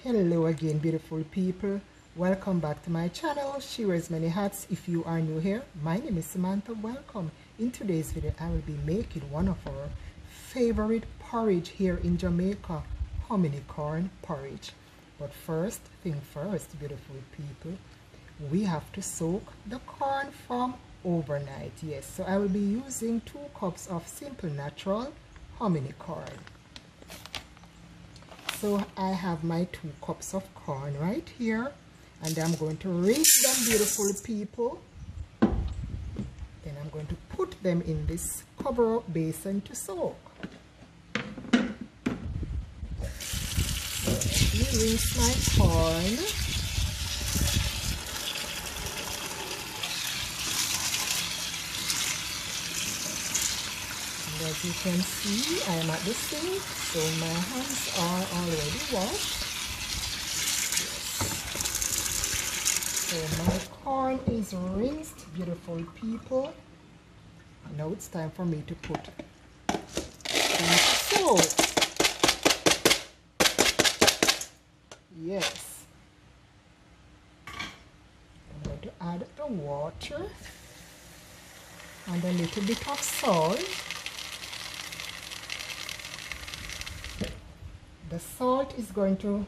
Hello again, beautiful people. Welcome back to my channel. She wears many hats. If you are new here, my name is Samantha. Welcome. In today's video, I will be making one of our favorite porridge here in Jamaica, hominy corn porridge. But first thing first, beautiful people, we have to soak the corn from overnight. Yes, so I will be using 2 cups of simple natural hominy corn. So I have my 2 cups of corn right here, and I'm going to rinse them, beautiful people. Then I'm going to put them in this cover-up basin to soak. So let me rinse my corn. As you can see, I am at the sink, so my hands are already washed. Yes. So my corn is rinsed, beautiful people. Now it's time for me to put the salt. Yes. I'm going to add the water and a little bit of salt. The salt is going to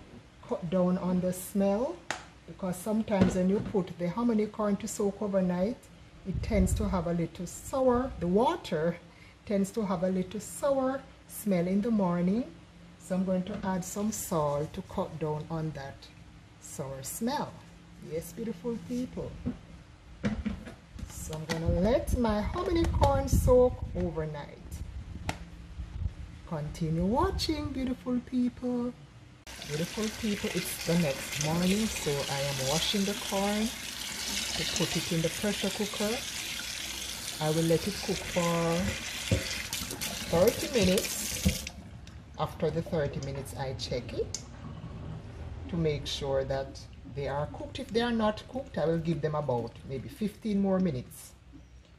cut down on the smell, because sometimes when you put the hominy corn to soak overnight, it tends to have a little sour, the water tends to have a little sour smell in the morning. So I'm going to add some salt to cut down on that sour smell. Yes, beautiful people. So I'm going to let my hominy corn soak overnight. Continue watching, beautiful people. Beautiful people, it's the next morning, so I am washing the corn to put it in the pressure cooker. I will let it cook for 30 minutes. After the 30 minutes, I check it to make sure that they are cooked. If they are not cooked, I will give them about maybe 15 more minutes.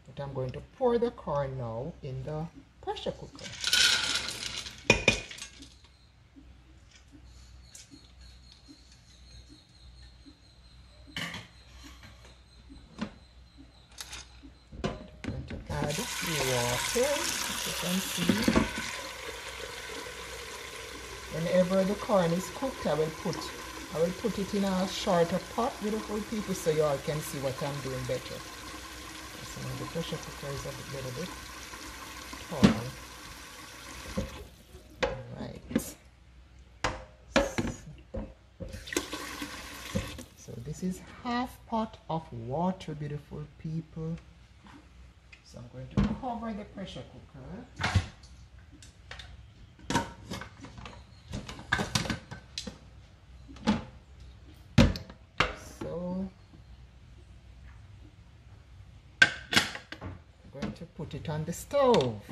But I'm going to pour the corn now in the pressure cooker. Add water, as you can see. Whenever the corn is cooked, I will put it in a shorter pot, beautiful people, so you all can see what I'm doing better. So now the pressure cooker is a little bit tall. Alright. So this is half pot of water, beautiful people. So I'm going to cover the pressure cooker. So I'm going to put it on the stove.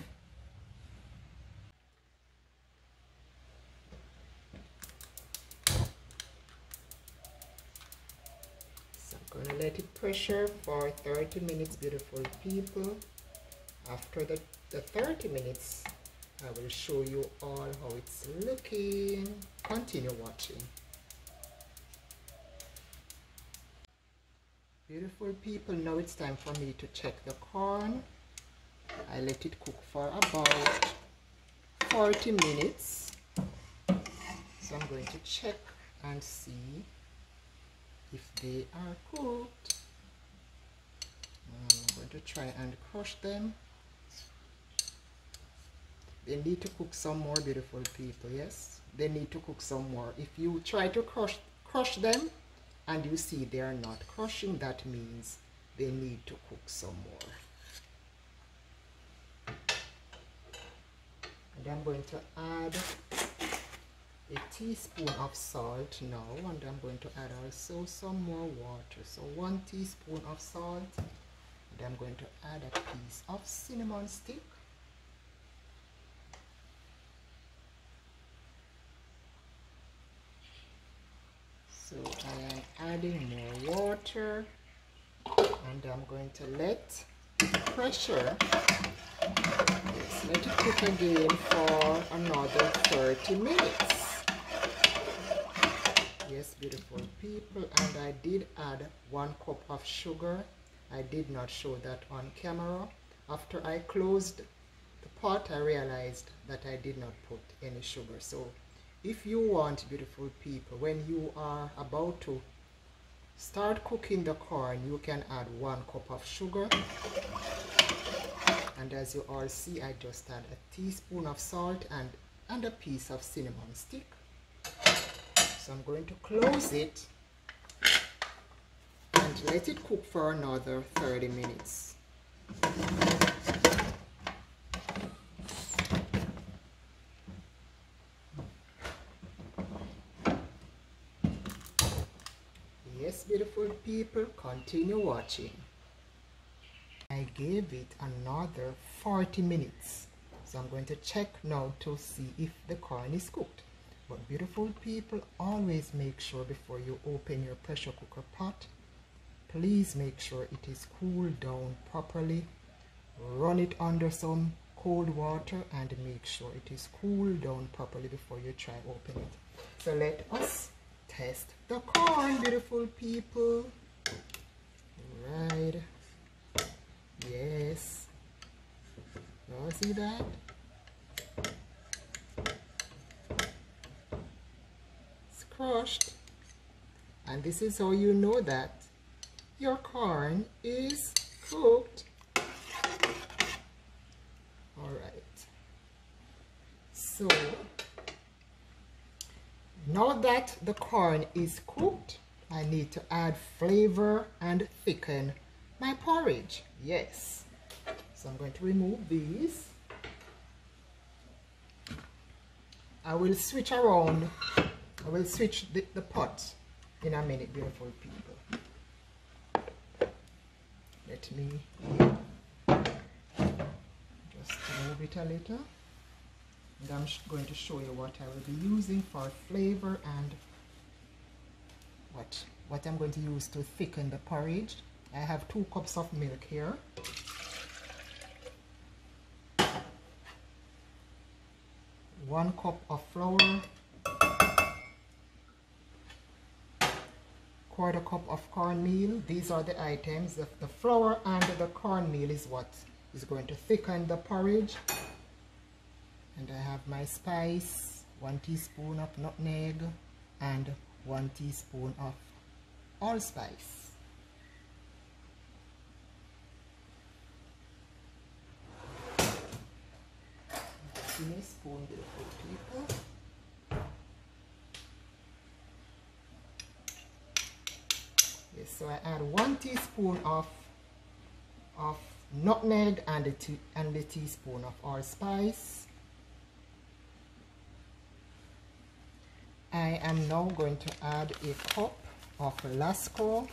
So I'm going to let it pressure for 30 minutes, beautiful people. After the 30 minutes, I will show you all how it's looking. Continue watching. Beautiful people, now it's time for me to check the corn. I let it cook for about 40 minutes. So I'm going to check and see if they are cooked. I'm going to try and crush them. They need to cook some more, beautiful people. Yes, they need to cook some more. If you try to crush them and you see they are not crushing, that means they need to cook some more. And I'm going to add a teaspoon of salt now, and I'm going to add also some more water. So 1 teaspoon of salt, and I'm going to add a piece of cinnamon stick. So I am adding more water, and I'm going to let pressure. Yes, let it cook again for another 30 minutes. Yes, beautiful people, and I did add 1 cup of sugar. I did not show that on camera. After I closed the pot, I realized that I did not put any sugar. So if you want, beautiful people, when you are about to start cooking the corn, you can add 1 cup of sugar. And as you all see, I just add a teaspoon of salt and a piece of cinnamon stick. So I'm going to close it and let it cook for another 30 minutes. Yes, beautiful people, continue watching. I gave it another 40 minutes. So I'm going to check now to see if the corn is cooked. But beautiful people, always make sure before you open your pressure cooker pot, please make sure it is cooled down properly. Run it under some cold water and make sure it is cooled down properly before you try open it. So let us test the corn, beautiful people. Right. Yes. You see that? It's crushed. And this is how you know that your corn is cooked. Alright. So, now that the corn is cooked, I need to add flavor and thicken my porridge. Yes. So I'm going to remove these. I will switch around. I will switch the pot in a minute, beautiful people. Let me just move it a little. And I'm going to show you what I will be using for flavor and what I'm going to use to thicken the porridge. I have 2 cups of milk here. 1 cup of flour, 1/4 cup of cornmeal. These are the items. The flour and the cornmeal is what is going to thicken the porridge. And I have my spice, 1 teaspoon of nutmeg and 1 teaspoon of allspice. Spoon, beautiful people. Yes, so I add 1 teaspoon of nutmeg and a teaspoon of allspice. I am now going to add a cup of Lasco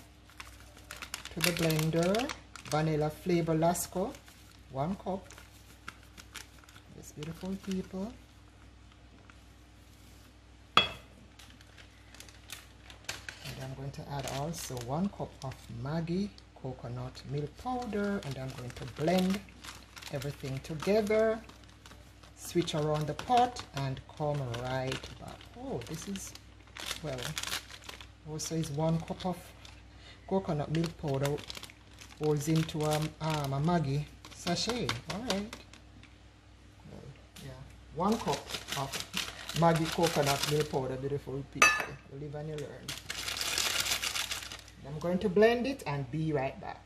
to the blender, vanilla flavor Lasco, 1 cup. Yes, beautiful people. And I'm going to add also 1 cup of Maggi coconut milk powder, and I'm going to blend everything together. Switch around the pot and come right back. Oh, this is, well, also is 1 cup of coconut milk powder goes into a Maggi sachet. All right. Well, yeah, 1 cup of Maggi coconut milk powder, beautiful people. You live and you learn. I'm going to blend it and be right back.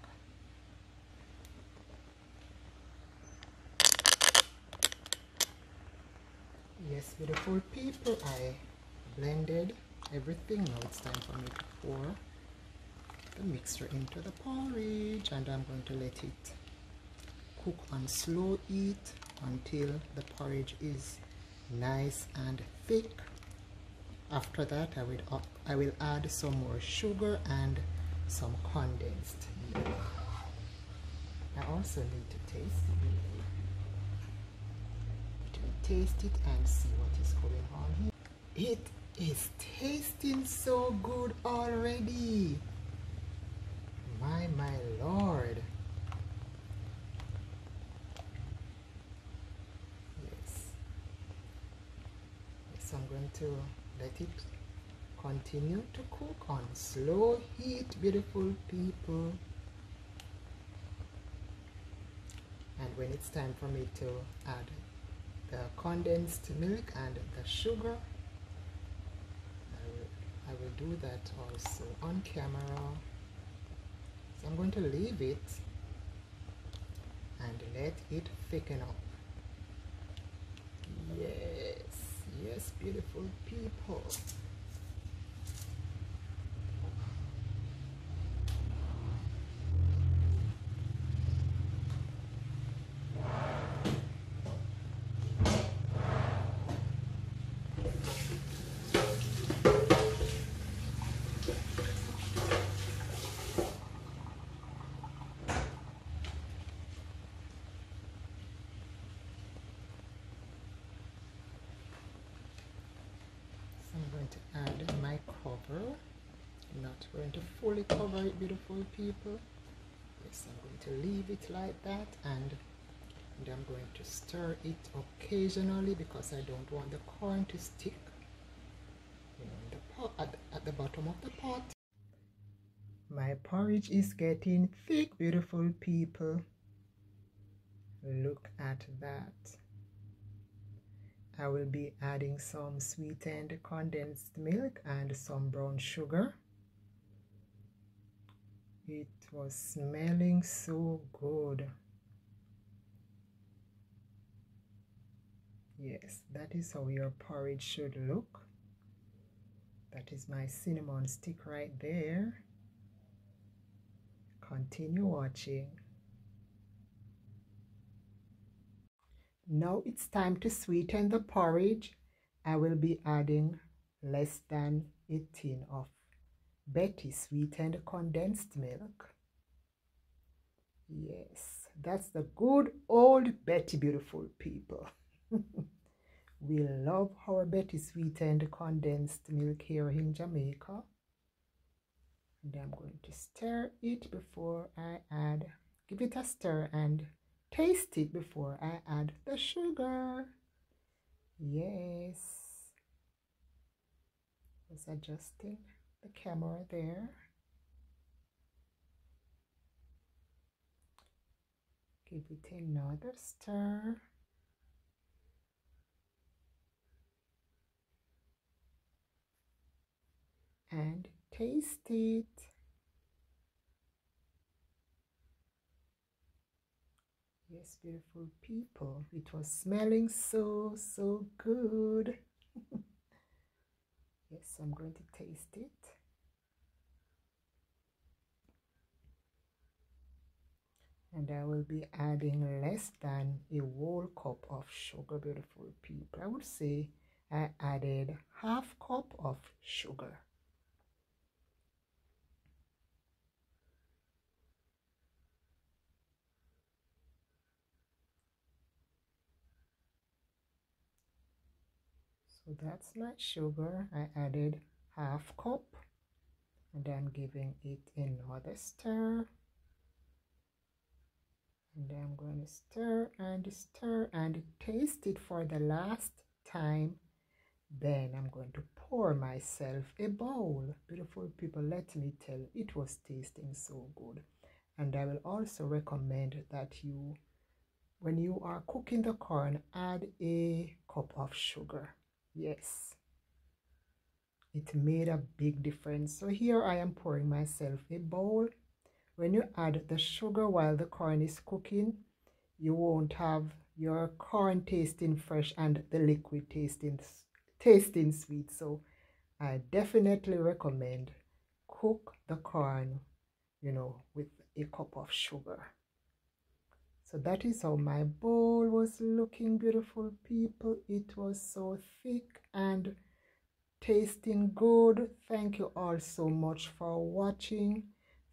Yes, beautiful people, I blended everything. Now it's time for me to pour the mixture into the porridge, and I'm going to let it cook on slow heat until the porridge is nice and thick. After that, I will add some more sugar and some condensed milk. I also need to taste it and see what is going on here. It is tasting so good already. My lord. Yes. So I'm going to let it Continue to cook on slow heat, beautiful people. And when it's time for me to add the condensed milk and the sugar, I will do that also on camera. So I'm going to leave it and let it thicken up. Yes, beautiful people. I'm going to add my cover. I'm not going to fully cover it, beautiful people. Yes, I'm going to leave it like that, and I'm going to stir it occasionally because I don't want the corn to stick, you know, in the pot, at the bottom of the pot. My porridge is getting thick, beautiful people. Look at that. I will be adding some sweetened condensed milk and some brown sugar. It was smelling so good. Yes, that is how your porridge should look. That is my cinnamon stick right there. Continue watching. Now it's time to sweeten the porridge. I will be adding less than a tin of Betty sweetened condensed milk. Yes, that's the good old Betty, beautiful people. We love our Betty sweetened condensed milk here in Jamaica. And I'm going to stir it before I add, give it a stir and taste it before I add the sugar. Yes. Just adjusting the camera there. Give it another stir. And taste it. Yes, beautiful people. It was smelling so good. Yes, I'm going to taste it. And I will be adding less than a whole cup of sugar, beautiful people. I would say I added half cup of sugar. So that's my sugar. I added half cup, and I'm giving it another stir. And I'm going to stir and taste it for the last time. Then I'm going to pour myself a bowl. Beautiful people, let me tell you, it was tasting so good. And I will also recommend that you, when you are cooking the corn, add a cup of sugar. Yes, it made a big difference. So here I am pouring myself a bowl. When you add the sugar while the corn is cooking, you won't have your corn tasting fresh and the liquid tasting sweet. So I definitely recommend cook the corn, you know, with a cup of sugar. So that is how my bowl was looking, beautiful people. It was so thick and tasting good. Thank you all so much for watching.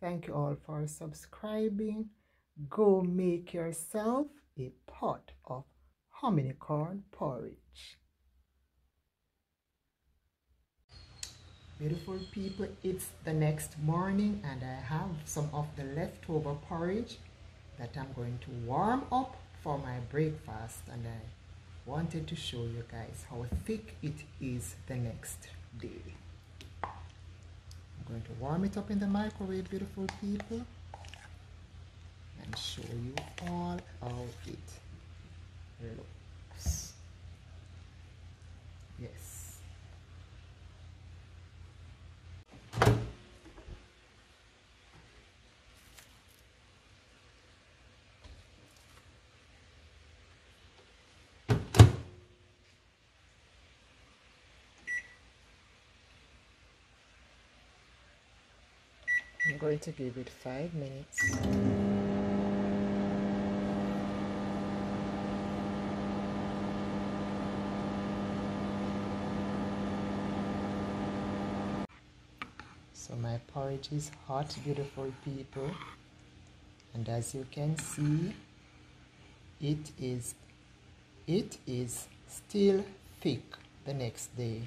Thank you all for subscribing. Go make yourself a pot of hominy corn porridge. Beautiful people, it's the next morning and I have some of the leftover porridge that I'm going to warm up for my breakfast, and I wanted to show you guys how thick it is the next day. going to warm it up in the microwave, beautiful people, and show you all how it looks. Yes. I'm going to give it 5 minutes. So my porridge is hot, beautiful people, and as you can see, it is still thick the next day.